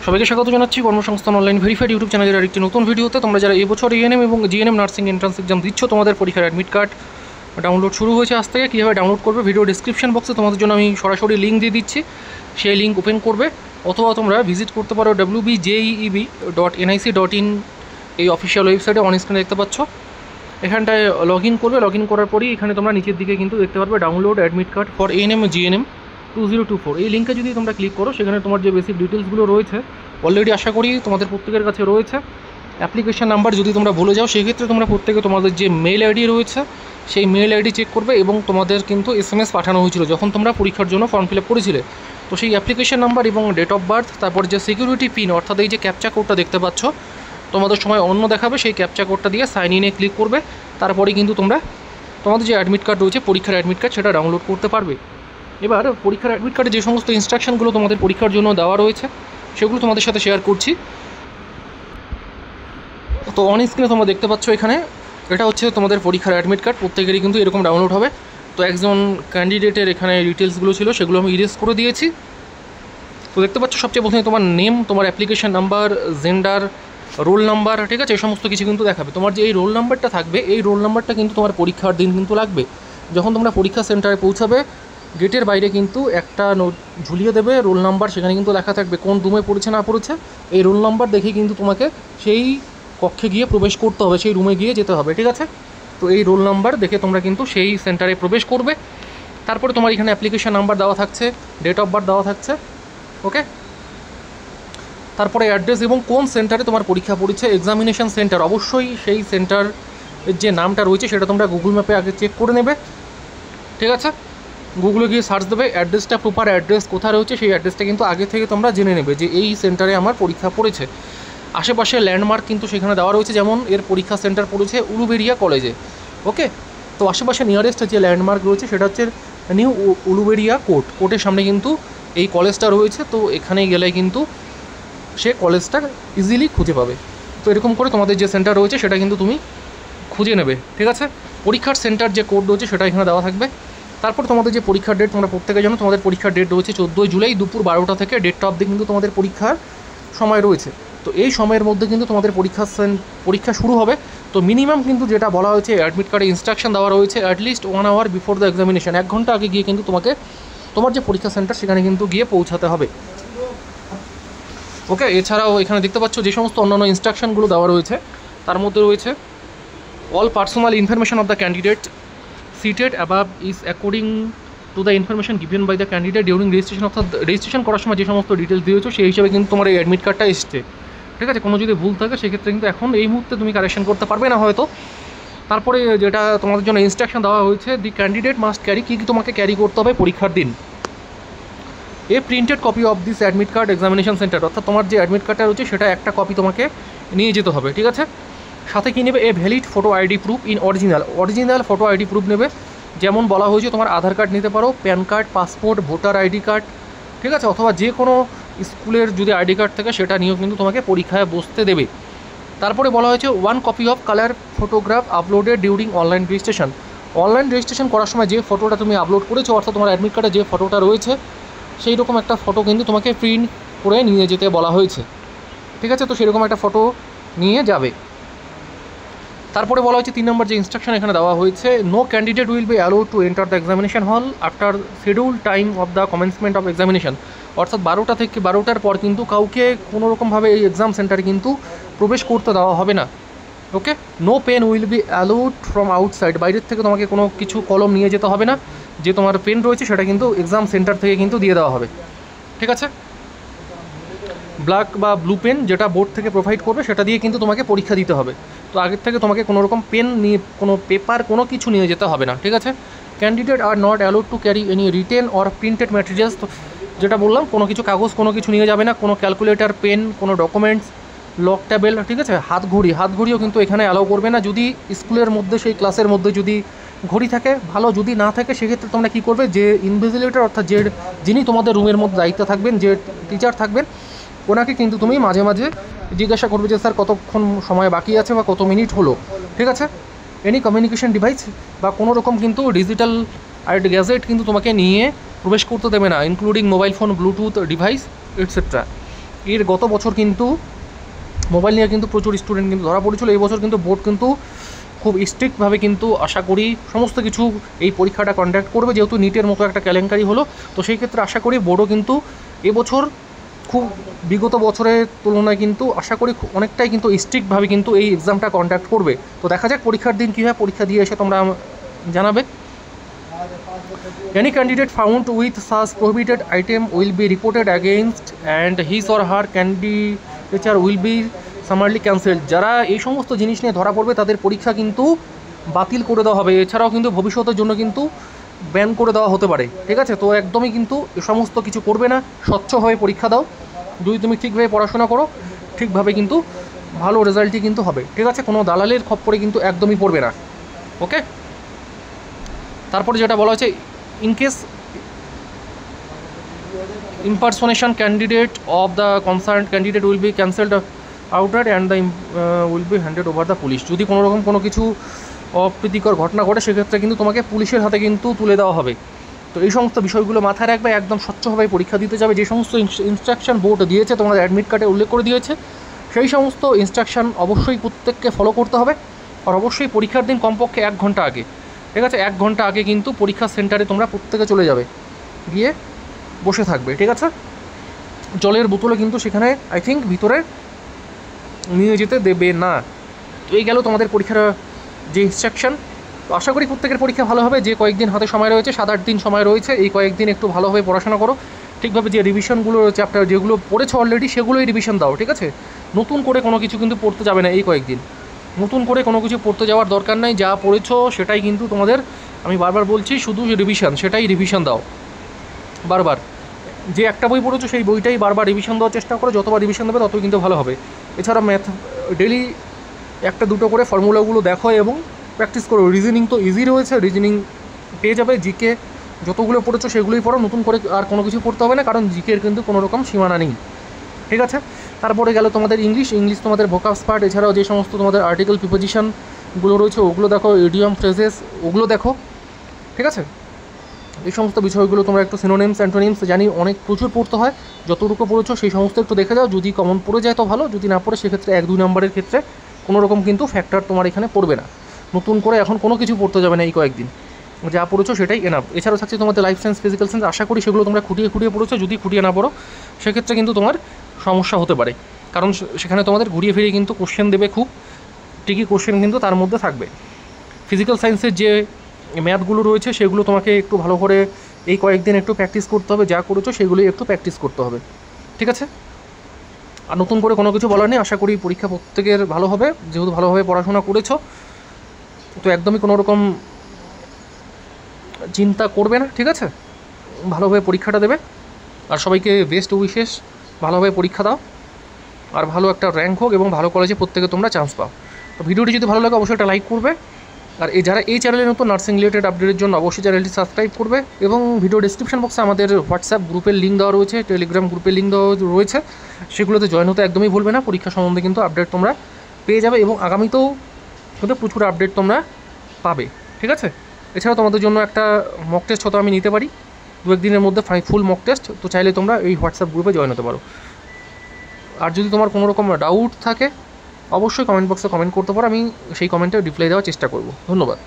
সবাইকে স্বাগত জানাচ্ছি কর্মসংস্থান অনলাইন ভেরিফাইড ইউটিউব চ্যানেলের আরেকটি নতুন ভিডিওতে। তোমরা যারা এবছর এএনএম এবং জিএনএম নার্সিং এন্ট্রান্স এক্সাম দিচ্ছ, তোমাদের পরীক্ষার অ্যাডমিট কার্ড ডাউনলোড শুরু হয়েছে আজ থেকে। কীভাবে ডাউনলোড করবে ভিডিও ডিসক্রিপশন বক্সে তোমাদের জন্য আমি সরাসরি লিঙ্ক দিয়ে দিচ্ছি, সেই লিঙ্ক ওপেন করবে, অথবা তোমরা ভিজিট করতে পারো wbjeeb.nic.in এই অফিসিয়াল ওয়েবসাইটে। অন স্ক্রিনে দেখতে পাচ্ছ, এখানটায় লগ ইন করবে। লগ ইন করার পরেই এখানে তোমরা নিচের দিকে কিন্তু দেখতে পারবে download admit card for ANM GNM 2024। এই লিঙ্কে যদি তোমরা ক্লিক করো, সেখানে তোমার যে বেসিক ডিটেলসগুলো রয়েছে অলরেডি আশা করি তোমাদের প্রত্যেকের কাছে রয়েছে। অ্যাপ্লিকেশন নাম্বার যদি তোমরা ভুলে যাও, সেক্ষেত্রে তোমরা প্রত্যেকে তোমাদের যে মেল আইডি রয়েছে সেই মেল আইডি চেক করবে, এবং তোমাদের কিন্তু SMS পাঠানো হয়েছিল যখন তোমরা পরীক্ষার জন্য ফর্ম ফিল আপ করেছিলে। তো সেই অ্যাপ্লিকেশন নাম্বার এবং ডেট অফ বার্থ, তারপর যে সিকিউরিটি পিন অর্থাৎ এই যে ক্যাপচা কোডটা দেখতে পাচ্ছ তোমাদের সময় অন্য দেখাবে, সেই ক্যাপচা কোডটা দিয়ে সাইন ইনে ক্লিক করবে। তারপরে কিন্তু তোমরা তোমাদের যে অ্যাডমিট কার্ড রয়েছে, পরীক্ষার অ্যাডমিট কার্ড, সেটা ডাউনলোড করতে পারবে। এবার পরীক্ষার অ্যাডমিট কার্ডে যে সমস্ত ইনস্ট্রাকশনগুলো তোমাদের পরীক্ষার জন্য দেওয়া রয়েছে সেগুলো তোমাদের সাথে শেয়ার করছি। তো অন স্ক্রিনে তোমরা দেখতে পাচ্ছ, এখানে এটা হচ্ছে তোমাদের পরীক্ষার অ্যাডমিট কার্ড। প্রত্যেকেরই কিন্তু এরকম ডাউনলোড হবে। তো একজন ক্যান্ডিডেটের এখানে ডিটেলসগুলো ছিল, সেগুলো আমি ইরেজ করে দিয়েছি। তো দেখতে পাচ্ছ, সবচেয়ে প্রথমে তোমার নেম, তোমার application number, gender, roll number, ঠিক আছে, এই সমস্ত কিছু কিন্তু দেখাবে। তোমার যে এই রোল নাম্বারটা থাকবে, এই রোল নাম্বারটা কিন্তু তোমার পরীক্ষার দিন কিন্তু লাগবে। যখন তোমরা পরীক্ষা সেন্টারে পৌঁছাবে, গেটের বাইরে কিন্তু একটা নোট ঝুলিয়ে দেবে রোল নাম্বার, সেখানে কিন্তু লেখা থাকবে কোন রুমে পড়েছে না পড়েছে। এই রোল নাম্বার দেখে কিন্তু তোমাকে সেই কক্ষে গিয়ে প্রবেশ করতে হবে, সেই রুমে গিয়ে যেতে হবে, ঠিক আছে। তো এই রোল নাম্বার দেখে তোমরা কিন্তু সেই সেন্টারে প্রবেশ করবে। তারপরে তোমার এখানে অ্যাপ্লিকেশন নাম্বার দেওয়া থাকছে, ডেট অফ বার্থ দেওয়া থাকছে, ওকে। তারপরে অ্যাড্রেস এবং কোন সেন্টারে তোমার পরীক্ষা পড়েছে, এক্সামিনেশন সেন্টার, অবশ্যই সেই সেন্টার যে নামটা রয়েছে সেটা তোমরা গুগল ম্যাপে আগে চেক করে নেবে, ঠিক আছে। গুগলে গিয়ে সার্চ দেবে, অ্যাড্রেসটা, প্রপার অ্যাড্রেস কোথায় রয়েছে সেই অ্যাড্রেসটা কিন্তু আগে থেকে তোমরা জেনে নেবে যে এই সেন্টারে আমার পরীক্ষা পড়েছে। আশেপাশে ল্যান্ডমার্ক কিন্তু সেখানে দেওয়া রয়েছে, যেমন এর পরীক্ষা সেন্টার পড়েছে উলুবেড়িয়া কলেজে, ওকে। তো আশেপাশে নিয়ারেস্ট যে ল্যান্ডমার্ক রয়েছে সেটা হচ্ছে নিউ উলুবেড়িয়া কোর্টের সামনে কিন্তু এই কলেজটা রয়েছে। তো এখানে গেলে কিন্তু সে কলেজটা ইজিলি খুঁজে পাবে। তো এরকম করে তোমাদের যে সেন্টার রয়েছে সেটা কিন্তু তুমি খুঁজে নেবে, ঠিক আছে। পরীক্ষার সেন্টার যে কোড রয়েছে সেটা এখানে দেওয়া থাকবে। তারপর তোমাদের যে পরীক্ষার ডেট, তোমরা প্রত্যেকে জানো তোমাদের পরীক্ষার ডেট রয়েছে 14 জুলাই দুপুর 12টা থেকে 1:30 অবধি কিন্তু তোমাদের পরীক্ষার সময় রয়েছে। তো এই সময়ের মধ্যে কিন্তু তোমাদের পরীক্ষা শুরু হবে। তো মিনিমাম কিন্তু যেটা বলা হয়েছে অ্যাডমিট কার্ডে ইনস্ট্রাকশন দেওয়া রয়েছে, at least 1 hour before the examination, 1 ঘন্টা আগে গিয়ে কিন্তু তোমাকে তোমার যে পরীক্ষা সেন্টার সেখানে কিন্তু গিয়ে পৌঁছাতে হবে, ওকে। এছাড়াও এখানে দেখতে পাচ্ছ যে সমস্ত অন্যান্য ইনস্ট্রাকশনগুলো দেওয়া রয়েছে, তার মধ্যে রয়েছে all personal information of the candidate cited above is according to the information given by the candidate during registration, অর্থাৎ রেজিস্ট্রেশন করার সময় যে সমস্ত ডিটেলস দিয়েছো সেই হিসাবে কিন্তু তোমার এই অ্যাডমিট কার্ডটা এসছে, ঠিক আছে। কোনো যদি ভুল থাকে সেক্ষেত্রে কিন্তু এখন এই মুহূর্তে তুমি কারেকশন করতে পারবে না হয়তো। তারপরে যেটা তোমাদের জন্য ইনস্ট্রাকশন দেওয়া হয়েছে, দি ক্যান্ডিডেট মাস্ট ক্যারি, কী কী তোমাকে ক্যারি করতে হবে পরীক্ষার দিন, a printed copy of this admit card examination centre, অর্থাৎ তোমার যে অ্যাডমিট কার্ডটা রয়েছে সেটা একটা কপি তোমাকে নিয়ে যেতে হবে, ঠিক আছে। সাথে কী নেবে, a valid photo ID proof in original photo ID proof নেবে। যেমন বলা হয়েছে তোমার আধার কার্ড নিতে পারো, pan card, passport, voter ID card, ঠিক আছে, অথবা যে কোনো স্কুলের যদি আইডি কার্ড থাকে সেটা নিয়েও কিন্তু তোমাকে পরীক্ষায় বসতে দেবে। তারপরে বলা হয়েছে 1 copy of colour photograph uploaded during online registration, online registration করার সময় যে ফটোটা তুমি আপলোড করেছো, অর্থাৎ তোমার অ্যাডমিট কার্ডে যে ফটোটা রয়েছে সেই রকম একটা ফটো কিন্তু তোমাকে প্রিন্ট করে নিয়ে যেতে বলা হয়েছে, ঠিক আছে। তো সেরকম একটা ফটো নিয়ে যাবে। তারপরে বলা হয়েছে 3 নম্বর যে ইনস্ট্রাকশন এখানে দেওয়া হয়েছে, no candidate will be allowed to enter the examination hall after schedule time of the commencement of examination, অর্থাৎ 12টা থেকে 12টার পর কিন্তু কাউকে কোনোরকমভাবে এই এক্সাম সেন্টারে কিন্তু প্রবেশ করতে দেওয়া হবে না, okay. No pen will be allowed from outside, বাইরের থেকে তোমাকে কোনো কিছু কলম নিয়ে যেতে হবে না, যে তোমার পেন রয়েছে সেটা কিন্তু এক্সাম সেন্টার থেকে কিন্তু দিয়ে দেওয়া হবে, ঠিক আছে। ব্ল্যাক বা ব্লু পেন যেটা বোর্ড থেকে প্রোভাইড করবে সেটা দিয়ে কিন্তু তোমাকে পরীক্ষা দিতে হবে। তো আগের থেকে তোমাকে কোনো রকম পেন নিয়ে, কোনো পেপার, কোনো কিছু নিয়ে যেতে হবে না, ঠিক আছে। Candidate are not allowed to carry any written or printed materials, তো যেটা বললাম কোনো কিছু কাগজ কোনো কিছু নিয়ে যাবে না, কোনো ক্যালকুলেটর, পেন, কোনো ডকুমেন্টস, লক ট্যাবেল, ঠিক আছে। হাতঘড়িও কিন্তু এখানে অ্যালাউ করবে না। যদি স্কুলের মধ্যে সেই ক্লাসের মধ্যে যদি ঘড়ি থাকে ভালো, যদি না থাকে সেক্ষেত্রে তোমরা কী করবে, যে ইনভিজিলেটর অর্থাৎ যিনি তোমাদের রুমের মধ্যে দায়িত্বে থাকবেন, যে টিচার থাকবেন, ওনাকে কিন্তু তুমি মাঝে মাঝে জিজ্ঞাসা করবে যে স্যার কতক্ষণ সময় বাকি আছে বা কত মিনিট হলো, ঠিক আছে। এনি কমিউনিকেশন ডিভাইস বা কোনো রকম কিন্তু ডিজিটাল গ্যাজেট কিন্তু তোমাকে নিয়ে প্রবেশ করতে দেবে না, including mobile phone, Bluetooth device etcetera. এর গত বছর কিন্তু মোবাইল নিয়ে কিন্তু প্রচুর স্টুডেন্ট কিন্তু ধরা পড়েছিল। এই বছর কিন্তু বোর্ড কিন্তু খুব স্ট্রিক্টভাবে কিন্তু আশা করি সমস্ত কিছু এই পরীক্ষাটা কন্ডাক্ট করবে, যেহেতু নিটের মতো একটা কেলেঙ্কারি হলো। তো সেই ক্ষেত্রে আশা করি বোর্ডও কিন্তু এবছর খুব বিগত বছরের তুলনায় কিন্তু আশা করি অনেকটাই কিন্তু স্ট্রিক্টভাবে কিন্তু এই এক্সামটা কন্ডাক্ট করবে। তো দেখা যাক পরীক্ষার দিন কীভাবে পরীক্ষা দিয়ে এসে তোমরা জানাবে। Any candidate found with such prohibited item will be reported against and his or her candidature will be summarily cancelled. যারা এই সমস্ত জিনিস নিয়ে ধরা পড়বে তাদের পরীক্ষা কিন্তু বাতিল করে দেওয়া হবে, এছাড়াও কিন্তু ভবিষ্যতের জন্য কিন্তু ব্যান করে দেওয়া হতে পারে। ঠিক আছে, তো একদমই কিন্তু এ সমস্ত কিছু করবে না, স্বচ্ছভাবে পরীক্ষা দাও। যদি তুমি ঠিকভাবে পড়াশোনা করো ঠিকভাবে কিন্তু ভালো রেজাল্টই কিন্তু হবে। ঠিক আছে, কোনো দালালের খপ্পরে কিন্তু একদমই পড়বে না। ওকে, তারপরে যেটা বলা হয়েছে, in case impersonation candidate of the concerned candidate will be cancelled outright and the will be handed over the police. যদি কোনো রকম কোনো কিছু অপ্রীতিকর ঘটনা ঘটে সেক্ষেত্রে কিন্তু তোমাকে পুলিশের হাতে কিন্তু তুলে দেওয়া হবে। তো এই সমস্ত বিষয়গুলো মাথায় রাখবে, একদম স্বচ্ছভাবে পরীক্ষা দিতে যাবে। যে সমস্ত ইনস্ট্রাকশন বোর্ড দিয়েছে তোমাদের অ্যাডমিট কার্ডে উল্লেখ করে দিয়েছে, সেই সমস্ত ইনস্ট্রাকশন অবশ্যই প্রত্যেককে ফলো করতে হবে। আর অবশ্যই পরীক্ষার দিন কমপক্ষে 1 ঘন্টা আগে, ঠিক আছে, 1 ঘন্টা আগে কিন্তু পরীক্ষা সেন্টারে তোমরা প্রত্যেকে চলে যাবে, গিয়ে বসে থাকবে। ঠিক আছে, জলের বোতলে কিন্তু সেখানে আই থিঙ্ক ভিতরে নিয়ে যেতে দেবে না। তো এই গেল তোমাদের পরীক্ষার যে ইনস্ট্রাকশন। তো আশা করি প্রত্যেকের পরীক্ষা ভালো হবে। যে কয়েকদিন হাতে সময় রয়েছে, 7-8 দিন সময় রয়েছে, এই কয়েকদিন একটু ভালোভাবে পড়াশোনা করো। ঠিকভাবে যে রিভিশনগুলো চ্যাপ্টার যেগুলো পড়েছো অলরেডি সেগুলোই রিভিশন দাও। ঠিক আছে, নতুন করে কোনো কিছু কিন্তু পড়তে যাবে না এই কয়েকদিন, নতুন করে কোনো কিছু পড়তে যাওয়ার দরকার নাই। যা পড়েছো সেটাই কিন্তু তোমাদের, আমি বারবার বলছি, শুধু রিভিশন, সেটাই রিভিশন দাও বারবার। যে একটা বই পড়েছো সেই বইটাই বারবার রিভিশন দেওয়ার চেষ্টা করো, যতবার রিভিশন দেবে ততই কিন্তু ভালো হবে। এছাড়া ম্যাথ ডেলি 1-2টো করে ফর্মুলাগুলো দেখো এবং প্র্যাকটিস করো। রিজনিং তো ইজি রয়েছে, রিজনিং পেয়ে যাবে। জিকে যতগুলো পড়েছো সেগুলোই পড়ো, নতুন করে আর কোনো কিছু পড়তে হবে না, কারণ জিকের কিন্তু কোনো রকম সীমানা নেই। ঠিক আছে, তারপরে গেল তোমাদের ইংলিশ তোমাদের ভোকাবস পার্ট, এছাড়াও যে সমস্ত তোমাদের আর্টিকেল প্রিপোজিশনগুলো রয়েছে ওগুলো দেখো, ইডিয়ম ফ্রেজেস ওগুলো দেখো। ঠিক আছে, এই সমস্ত বিষয়গুলো তোমরা একটু সিনোনিমস অ্যান্টোনিমস জানি অনেক প্রচুর পড়তে হয়, যতটুকু পড়েছো সেই সমস্ত একটু দেখে যাও। যদি কমন পড়ে যায় তো ভালো, যদি না পড়ে সেক্ষেত্রে 1-2 নম্বরের ক্ষেত্রে কোনো রকম কিন্তু ফ্যাক্টর তোমার এখানে পড়বে না। নতুন করে এখন কোনো কিছু পড়তে যাবে না এই কয়েকদিন, যা পড়েছো সেটাই এনাফ। এছাড়াও থাকছে তোমাদের লাইফ সায়েন্স, ফিজিক্যাল সায়েন্স, আশা করি সেগুলো তোমরা খুঁটিয়ে পড়েছো। যদি খুঁটিয়ে না পড়ো সেক্ষেত্রে কিন্তু তোমার সমস্যা হতে পারে, কারণ সেখানে তোমাদের ঘুরিয়ে ফিরিয়ে কিন্তু কোশ্চেন দেবে, খুব ঠিকই কোশ্চেন কিন্তু তার মধ্যে থাকবে। ফিজিক্যাল সায়েন্সের যে ম্যাথগুলো রয়েছে সেগুলো তোমাকে একটু ভালো করে এই কয়েকদিন একটু প্র্যাকটিস করতে হবে, যা করেছো সেগুলোই একটু প্র্যাকটিস করতে হবে। ঠিক আছে, আর নতুন করে কোনো কিছু বলার নেই। আশা করি পরীক্ষা প্রত্যেকের ভালো হবে, যেহেতু ভালোভাবে পড়াশোনা করেছো। তো একদমই কোনো রকম চিন্তা করবে না। ঠিক আছে, ভালোভাবে পরীক্ষাটা দেবে। আর সবাইকে বেস্ট উইশেস, ভালোভাবে পরীক্ষা দাও আর ভালো একটা র্যাঙ্ক হোক এবং ভালো কলেজে প্রত্যেকে তোমরা চান্স পাও। তো ভিডিওটি যদি ভালো লাগে অবশ্যই একটা লাইক করবে। আর যারা এই চ্যানেলে নতুন নার্সিং রিলেটেড আপডেটের জন্য অবশ্যই চ্যানেলটি সাবস্ক্রাইব করবে। এবং ভিডিও ডিসক্রিপশন বক্সে আমাদের হোয়াটসঅ্যাপ গ্রুপের লিঙ্ক দেওয়া রয়েছে, টেলিগ্রাম গ্রুপের লিঙ্ক দেওয়া রয়েছে, সেগুলোতে জয়েন হতে একদমই ভুলবে না। পরীক্ষা সম্বন্ধে কিন্তু আপডেট তোমরা পেয়ে যাবে এবং আগামীতেও কিন্তু প্রচুর আপডেট তোমরা পাবে। ঠিক আছে, এছাড়াও তোমাদের জন্য একটা মক টেস্ট হয়তো আমি নিতে পারি 2-1 দিনের মধ্যে, ফুল মক টেস্ট। তো চাইলে তোমরা এই হোয়াটসঅ্যাপ গ্রুপে জয়েন হতে পারো। আর যদি তোমার কোনো রকম ডাউট থাকে অবশ্যই কমেন্ট বক্সে কমেন্ট করতে পারো, আমি সেই কমেন্টে রিপ্লাই দেওয়ার চেষ্টা করব। ধন্যবাদ।